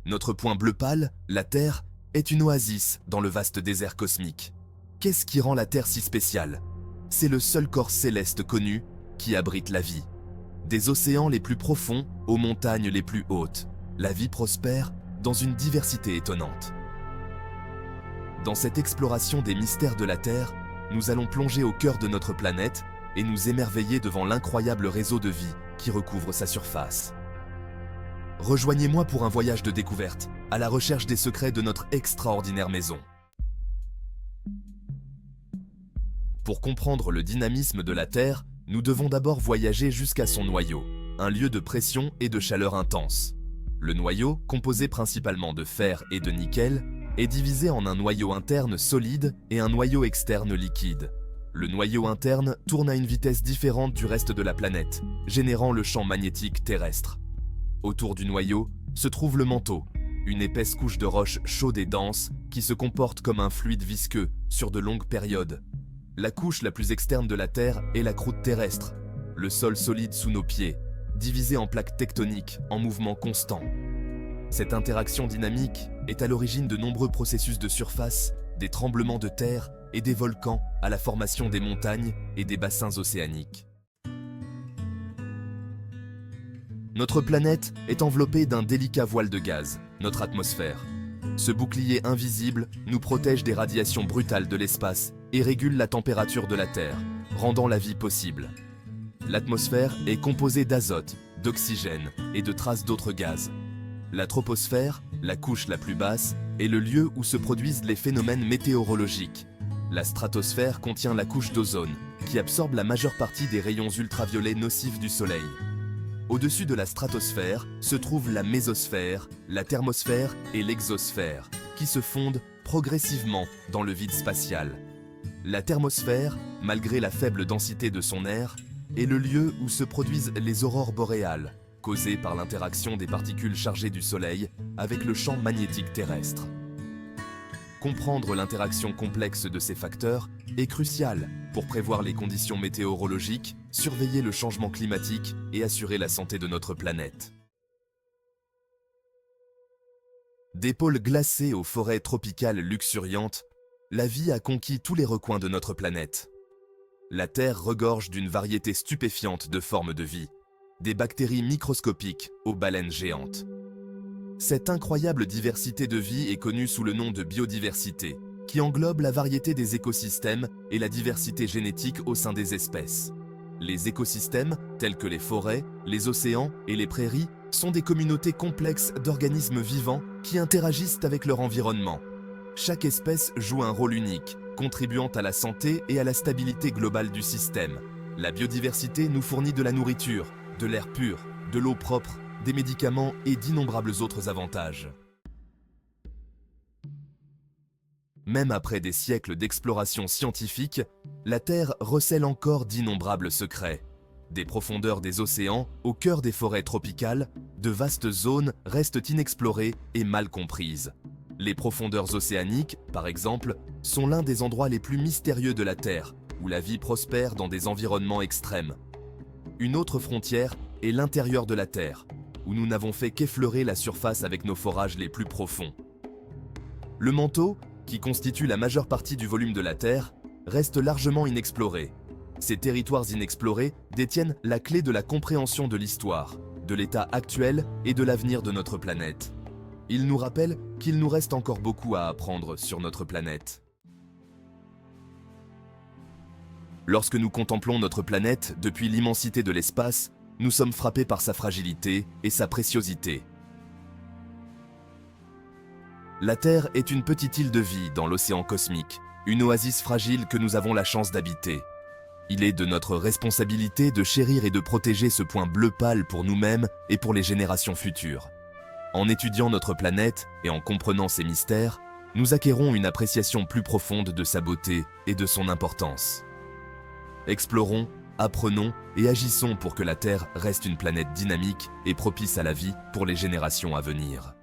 Notre point bleu pâle, la Terre, est une oasis dans le vaste désert cosmique. Qu'est-ce qui rend la Terre si spéciale? C'est le seul corps céleste connu qui abrite la vie. Des océans les plus profonds aux montagnes les plus hautes, la vie prospère dans une diversité étonnante. Dans cette exploration des mystères de la Terre, nous allons plonger au cœur de notre planète et nous émerveiller devant l'incroyable réseau de vie qui recouvre sa surface. Rejoignez-moi pour un voyage de découverte, à la recherche des secrets de notre extraordinaire maison. Pour comprendre le dynamisme de la Terre, nous devons d'abord voyager jusqu'à son noyau, un lieu de pression et de chaleur intense. Le noyau, composé principalement de fer et de nickel, est divisé en un noyau interne solide et un noyau externe liquide. Le noyau interne tourne à une vitesse différente du reste de la planète, générant le champ magnétique terrestre. Autour du noyau se trouve le manteau, une épaisse couche de roches chaudes et denses qui se comporte comme un fluide visqueux sur de longues périodes. La couche la plus externe de la Terre est la croûte terrestre, le sol solide sous nos pieds, divisé en plaques tectoniques en mouvement constant. Cette interaction dynamique est à l'origine de nombreux processus de surface, des tremblements de terre et des volcans à la formation des montagnes et des bassins océaniques. Notre planète est enveloppée d'un délicat voile de gaz, notre atmosphère. Ce bouclier invisible nous protège des radiations brutales de l'espace et régule la température de la Terre, rendant la vie possible. L'atmosphère est composée d'azote, d'oxygène et de traces d'autres gaz. La troposphère, la couche la plus basse, est le lieu où se produisent les phénomènes météorologiques. La stratosphère contient la couche d'ozone, qui absorbe la majeure partie des rayons ultraviolets nocifs du Soleil. Au-dessus de la stratosphère se trouvent la mésosphère, la thermosphère et l'exosphère, qui se fondent progressivement dans le vide spatial. La thermosphère, malgré la faible densité de son air, est le lieu où se produisent les aurores boréales, causées par l'interaction des particules chargées du Soleil avec le champ magnétique terrestre. Comprendre l'interaction complexe de ces facteurs est crucial pour prévoir les conditions météorologiques, surveiller le changement climatique et assurer la santé de notre planète. Des pôles glacés aux forêts tropicales luxuriantes, la vie a conquis tous les recoins de notre planète. La Terre regorge d'une variété stupéfiante de formes de vie, des bactéries microscopiques aux baleines géantes. Cette incroyable diversité de vie est connue sous le nom de biodiversité, qui englobe la variété des écosystèmes et la diversité génétique au sein des espèces. Les écosystèmes, tels que les forêts, les océans et les prairies, sont des communautés complexes d'organismes vivants qui interagissent avec leur environnement. Chaque espèce joue un rôle unique, contribuant à la santé et à la stabilité globale du système. La biodiversité nous fournit de la nourriture, de l'air pur, de l'eau propre, des médicaments et d'innombrables autres avantages. Même après des siècles d'exploration scientifique, la Terre recèle encore d'innombrables secrets. Des profondeurs des océans au cœur des forêts tropicales, de vastes zones restent inexplorées et mal comprises. Les profondeurs océaniques, par exemple, sont l'un des endroits les plus mystérieux de la Terre, où la vie prospère dans des environnements extrêmes. Une autre frontière est l'intérieur de la Terre, où nous n'avons fait qu'effleurer la surface avec nos forages les plus profonds. Le manteau, qui constitue la majeure partie du volume de la Terre, reste largement inexploré. Ces territoires inexplorés détiennent la clé de la compréhension de l'histoire, de l'état actuel et de l'avenir de notre planète. Ils nous rappellent qu'il nous reste encore beaucoup à apprendre sur notre planète. Lorsque nous contemplons notre planète depuis l'immensité de l'espace, nous sommes frappés par sa fragilité et sa préciosité. La Terre est une petite île de vie dans l'océan cosmique, une oasis fragile que nous avons la chance d'habiter. Il est de notre responsabilité de chérir et de protéger ce point bleu pâle pour nous-mêmes et pour les générations futures. En étudiant notre planète et en comprenant ses mystères, nous acquérons une appréciation plus profonde de sa beauté et de son importance. Explorons, apprenons et agissons pour que la Terre reste une planète dynamique et propice à la vie pour les générations à venir.